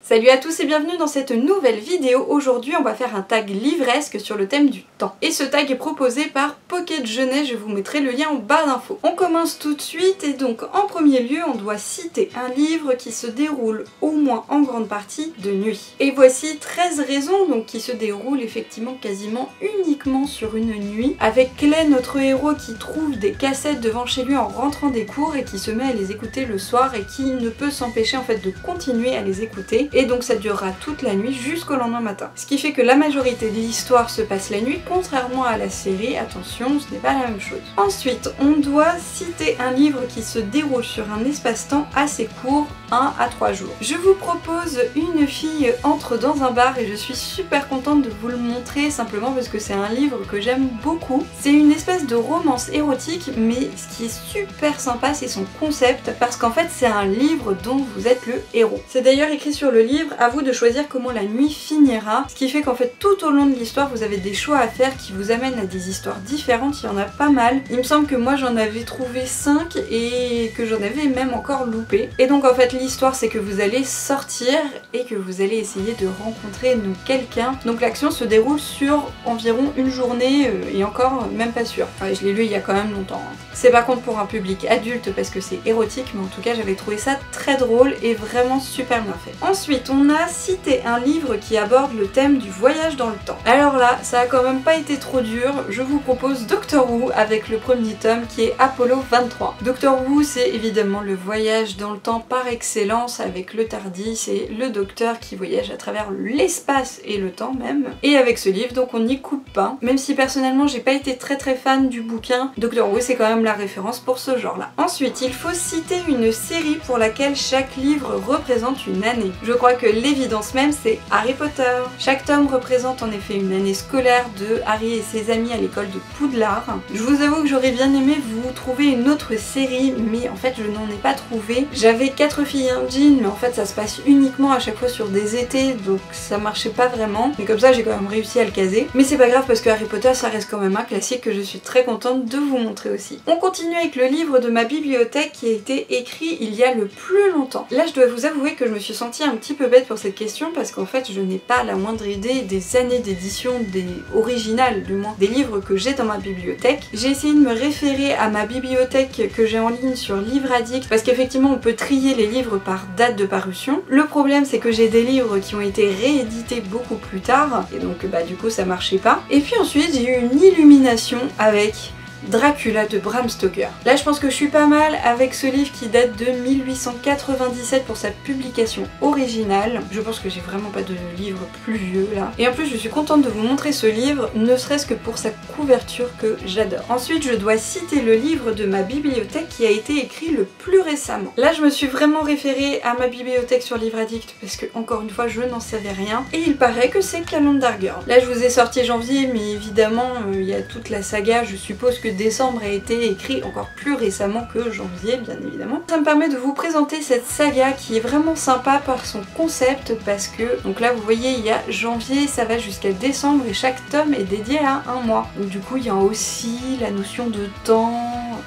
Salut à tous et bienvenue dans cette nouvelle vidéo. Aujourd'hui on va faire un tag livresque sur le thème du temps. Et ce tag est proposé par Pocket Genet, je vous mettrai le lien en barre d'infos. On commence tout de suite et donc en premier lieu on doit citer un livre qui se déroule au moins en grande partie de nuit. Et voici 13 raisons donc qui se déroulent effectivement quasiment uniquement sur une nuit, avec Clay, notre héros, qui trouve des cassettes devant chez lui en rentrant des cours et qui se met à les écouter le soir et qui ne peut s'empêcher en fait de continuer à les écouter. Et donc ça durera toute la nuit jusqu'au lendemain matin. Ce qui fait que la majorité de l'histoire se passe la nuit, contrairement à la série, attention, ce n'est pas la même chose. Ensuite, on doit citer un livre qui se déroule sur un espace-temps assez court, 1 à 3 jours. Je vous propose Une fille entre dans un bar et je suis super contente de vous le montrer simplement parce que c'est un livre que j'aime beaucoup. C'est une espèce de romance érotique, mais ce qui est super sympa c'est son concept parce qu'en fait c'est un livre dont vous êtes le héros. C'est d'ailleurs écrit sur le livre, à vous de choisir comment la nuit finira, ce qui fait qu'en fait tout au long de l'histoire vous avez des choix à faire qui vous amènent à des histoires différentes, il y en a pas mal. Il me semble que moi j'en avais trouvé 5 et que j'en avais même encore loupé. Et donc en fait l'histoire c'est que vous allez sortir et que vous allez essayer de rencontrer quelqu'un. Donc l'action se déroule sur environ une journée et encore même pas sûr. Ouais, je l'ai lu il y a quand même longtemps. C'est par contre pour un public adulte parce que c'est érotique, mais en tout cas j'avais trouvé ça très drôle et vraiment super bien fait. Ensuite on a cité un livre qui aborde le thème du voyage dans le temps. Alors là ça a quand même pas été trop dur, je vous propose Doctor Who avec le premier tome qui est Apollo 23. Doctor Who c'est évidemment le voyage dans le temps par excellence avec le TARDIS et le docteur qui voyage à travers l'espace et le temps même. Et avec ce livre donc on n'y coupe pas, même si personnellement j'ai pas été très fan du bouquin, Doctor Who c'est quand même la référence pour ce genre là. Ensuite il faut citer une série pour laquelle chaque livre représente une année. Je crois que l'évidence même c'est Harry Potter. Chaque tome représente en effet une année scolaire de Harry et ses amis à l'école de Poudlard. Je vous avoue que j'aurais bien aimé vous trouver une autre série mais en fait je n'en ai pas trouvé. J'avais 4 filles et un jean mais en fait ça se passe uniquement à chaque fois sur des étés donc ça marchait pas vraiment. Mais comme ça j'ai quand même réussi à le caser. Mais c'est pas grave parce que Harry Potter ça reste quand même un classique que je suis très contente de vous montrer aussi. On continue avec le livre de ma bibliothèque qui a été écrit il y a le plus longtemps. Là je dois vous avouer que je me suis sentie un petit peu bête pour cette question parce qu'en fait je n'ai pas la moindre idée des années d'édition, des originales du moins, des livres que j'ai dans ma bibliothèque. J'ai essayé de me référer à ma bibliothèque que j'ai en ligne sur Livre Addict parce qu'effectivement on peut trier les livres par date de parution. Le problème c'est que j'ai des livres qui ont été réédités beaucoup plus tard et donc du coup ça marchait pas. Et puis ensuite j'ai eu une illumination avec Dracula de Bram Stoker. Là je pense que je suis pas mal avec ce livre qui date de 1897 pour sa publication originale. Je pense que j'ai vraiment pas de livre plus vieux là. Et en plus je suis contente de vous montrer ce livre, ne serait-ce que pour sa couverture que j'adore. Ensuite je dois citer le livre de ma bibliothèque qui a été écrit le plus récemment. Là je me suis vraiment référée à ma bibliothèque sur Livre Addict parce que encore une fois je n'en savais rien. Et il paraît que c'est Calendar Girl. Là je vous ai sorti janvier mais évidemment il y a toute la saga, je suppose que décembre a été écrit encore plus récemment que janvier bien évidemment. Ça me permet de vous présenter cette saga qui est vraiment sympa par son concept parce que donc là vous voyez il y a janvier, ça va jusqu'à décembre et chaque tome est dédié à un mois. Donc du coup il y a aussi la notion de temps,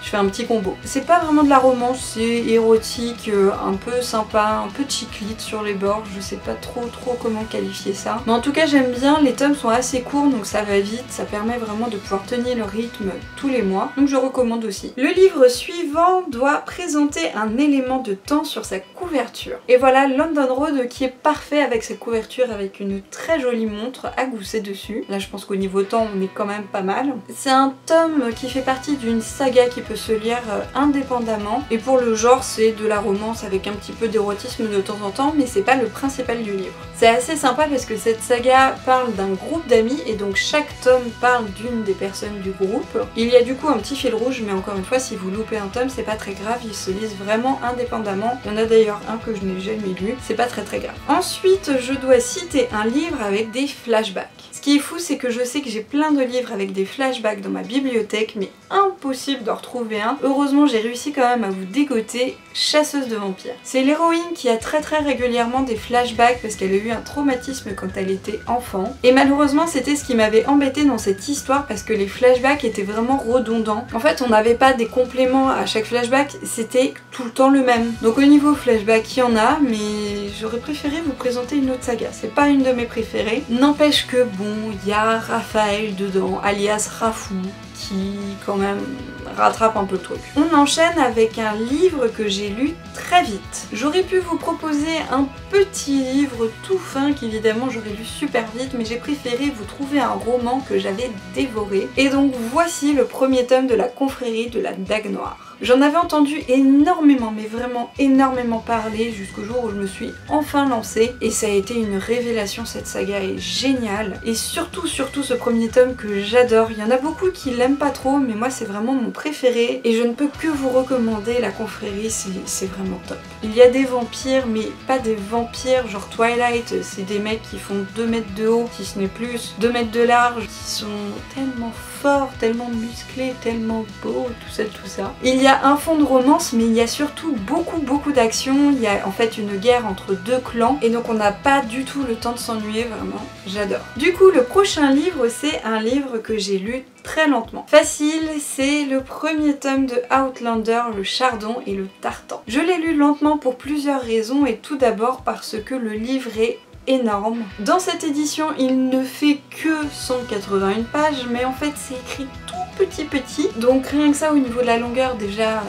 je fais un petit combo. C'est pas vraiment de la romance, c'est érotique, un peu sympa, un peu chiclite sur les bords, je sais pas trop comment qualifier ça. Mais en tout cas j'aime bien, les tomes sont assez courts donc ça va vite, ça permet vraiment de pouvoir tenir le rythme tous les mois, donc je recommande aussi. Le livre suivant doit présenter un élément de temps sur sa couverture. Et voilà London Road qui est parfait avec sa couverture avec une très jolie montre à gousset dessus. Là je pense qu'au niveau temps on est quand même pas mal. C'est un tome qui fait partie d'une saga qui peut se lire indépendamment et pour le genre c'est de la romance avec un petit peu d'érotisme de temps en temps mais c'est pas le principal du livre. C'est assez sympa parce que cette saga parle d'un groupe d'amis et donc chaque tome parle d'une des personnes du groupe. Il y a du coup un petit fil rouge mais encore une fois si vous loupez un tome c'est pas très grave, ils se lisent vraiment indépendamment. Il y en a d'ailleurs un que je n'ai jamais lu, c'est pas très grave. Ensuite je dois citer un livre avec des flashbacks. Ce qui est fou c'est que je sais que j'ai plein de livres avec des flashbacks dans ma bibliothèque mais impossible d'en retrouver un. Heureusement j'ai réussi quand même à vous dégoter Chasseuse de vampires. C'est l'héroïne qui a très régulièrement des flashbacks parce qu'elle a eu un traumatisme quand elle était enfant. Et malheureusement c'était ce qui m'avait embêté dans cette histoire parce que les flashbacks étaient vraiment redondants. En fait on n'avait pas des compléments à chaque flashback, c'était tout le temps le même. Donc au niveau flashback il y en a, mais j'aurais préféré vous présenter une autre saga. C'est pas une de mes préférées. N'empêche que bon, il y a Raphaël dedans, alias Rafou, qui quand même rattrape un peu le truc. On enchaîne avec un livre que j'ai lu très vite. J'aurais pu vous proposer un petit livre tout fin qu'évidemment j'aurais lu super vite, mais j'ai préféré vous trouver un roman que j'avais dévoré. Et donc voici le premier tome de la confrérie de la Dague Noire. J'en avais entendu énormément, mais vraiment énormément parler jusqu'au jour où je me suis enfin lancée et ça a été une révélation, cette saga est géniale. Et surtout ce premier tome que j'adore. Il y en a beaucoup qui l'aiment pas trop, mais moi c'est vraiment mon préféré et je ne peux que vous recommander la confrérie, c'est vraiment top. Il y a des vampires, mais pas des vampires genre Twilight, c'est des mecs qui font 2 mètres de haut, si ce n'est plus, 2 mètres de large, qui sont tellement forts, tellement musclés, tellement beaux, tout ça. Il y a un fond de romance, mais il y a surtout beaucoup d'action. Il y a en fait une guerre entre 2 clans et donc on n'a pas du tout le temps de s'ennuyer, vraiment, j'adore. Du coup le prochain livre c'est un livre que j'ai lu très lentement. Facile, c'est le premier tome de Outlander, le Chardon et le Tartan. Je l'ai lu lentement pour plusieurs raisons et tout d'abord parce que le livre est énorme. Dans cette édition, il ne fait que 181 pages, mais en fait c'est écrit tout petit, donc rien que ça au niveau de la longueur déjà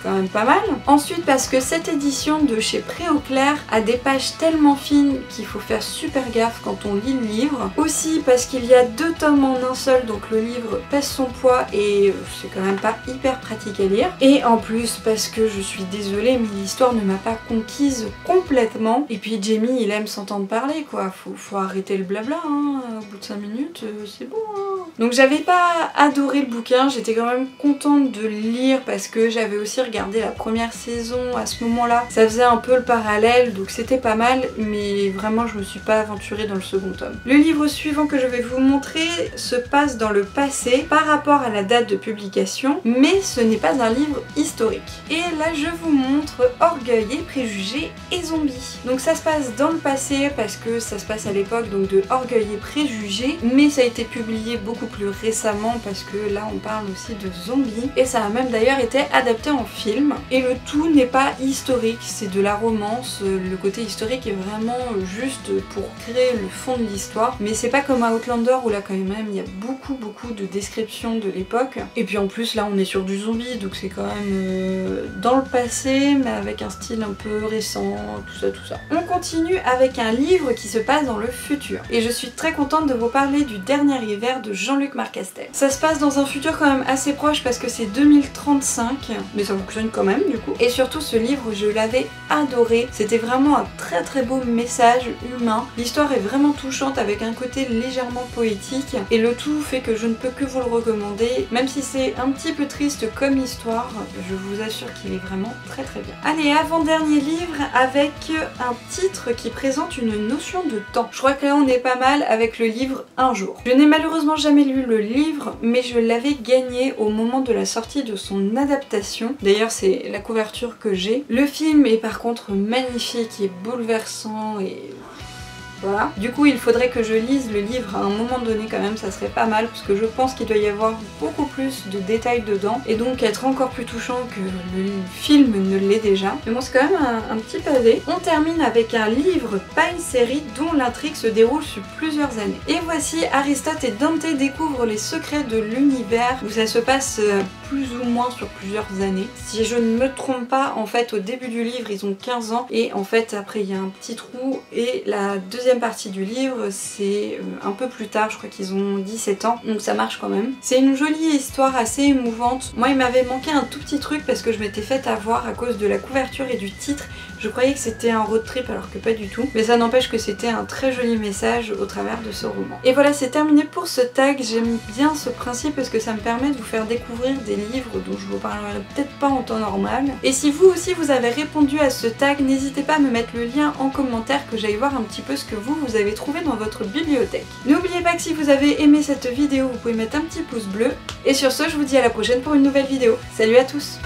quand même pas mal. Ensuite parce que cette édition de chez Préauclair a des pages tellement fines qu'il faut faire super gaffe quand on lit le livre. Aussi parce qu'il y a 2 tomes en un seul, donc le livre pèse son poids et c'est quand même pas hyper pratique à lire. Et en plus parce que je suis désolée mais l'histoire ne m'a pas conquise complètement. Et puis Jamie il aime s'entendre parler quoi, faut arrêter le blabla hein. Au bout de 5 minutes c'est bon hein. Donc j'avais pas adoré le bouquin, j'étais quand même contente de le lire parce que j'avais aussi regardé la première saison à ce moment-là. Ça faisait un peu le parallèle, donc c'était pas mal, mais vraiment je me suis pas aventurée dans le second tome. Le livre suivant que je vais vous montrer se passe dans le passé par rapport à la date de publication, mais ce n'est pas un livre historique. Et là je vous montre Orgueil et préjugés et zombies. Donc ça se passe dans le passé parce que ça se passe à l'époque donc de Orgueil et préjugés, mais ça a été publié beaucoup plus récemment parce que là on parle aussi de zombies et ça a même d'ailleurs été adapté en film. Et le tout n'est pas historique, c'est de la romance, le côté historique est vraiment juste pour créer le fond de l'histoire, mais c'est pas comme Outlander où là quand même il y a beaucoup de descriptions de l'époque. Et puis en plus là on est sur du zombie donc c'est quand même dans le passé mais avec un style un peu récent, tout ça. On continue avec un livre qui se passe dans le futur et je suis très contente de vous parler du Dernier hiver de Jean-Luc Marcastel. Ça se passe dans un futur quand même assez proche parce que c'est 2035, mais ça fonctionne quand même du coup. Et surtout ce livre je l'avais adoré, c'était vraiment un très beau message humain. L'histoire est vraiment touchante avec un côté légèrement poétique et le tout fait que je ne peux que vous le recommander, même si c'est un petit peu triste comme histoire, je vous assure qu'il est vraiment très bien. Allez, avant-dernier livre avec un titre qui présente une notion de temps. Je crois que là on est pas mal avec le livre Un jour. Je n'ai malheureusement jamais lu le livre, mais je l'avais gagné au moment de la sortie de son adaptation. D'ailleurs c'est la couverture que j'ai. Le film est par contre magnifique, il est bouleversant et... voilà. Du coup il faudrait que je lise le livre à un moment donné quand même, ça serait pas mal parce que je pense qu'il doit y avoir beaucoup plus de détails dedans et donc être encore plus touchant que le film ne l'est déjà. Mais bon c'est quand même un petit pavé. On termine avec un livre, pas une série, dont l'intrigue se déroule sur plusieurs années. Et voici Aristote et Dante découvrent les secrets de l'univers où ça se passe plus ou moins sur plusieurs années. Si je ne me trompe pas, en fait au début du livre ils ont 15 ans et en fait après il y a un petit trou et la deuxième partie du livre c'est un peu plus tard, je crois qu'ils ont 17 ans, donc ça marche quand même. C'est une jolie histoire assez émouvante. Moi il m'avait manqué un tout petit truc parce que je m'étais fait avoir à cause de la couverture et du titre, Je croyais que c'était un road trip alors que pas du tout, mais ça n'empêche que c'était un très joli message au travers de ce roman. Et voilà, c'est terminé pour ce tag. J'aime bien ce principe parce que ça me permet de vous faire découvrir des livres dont je vous parlerai peut-être pas en temps normal. Et si vous aussi vous avez répondu à ce tag, n'hésitez pas à me mettre le lien en commentaire que j'aille voir un petit peu ce que vous avez trouvé dans votre bibliothèque. N'oubliez pas que si vous avez aimé cette vidéo, vous pouvez mettre un petit pouce bleu. Et sur ce, je vous dis à la prochaine pour une nouvelle vidéo. Salut à tous!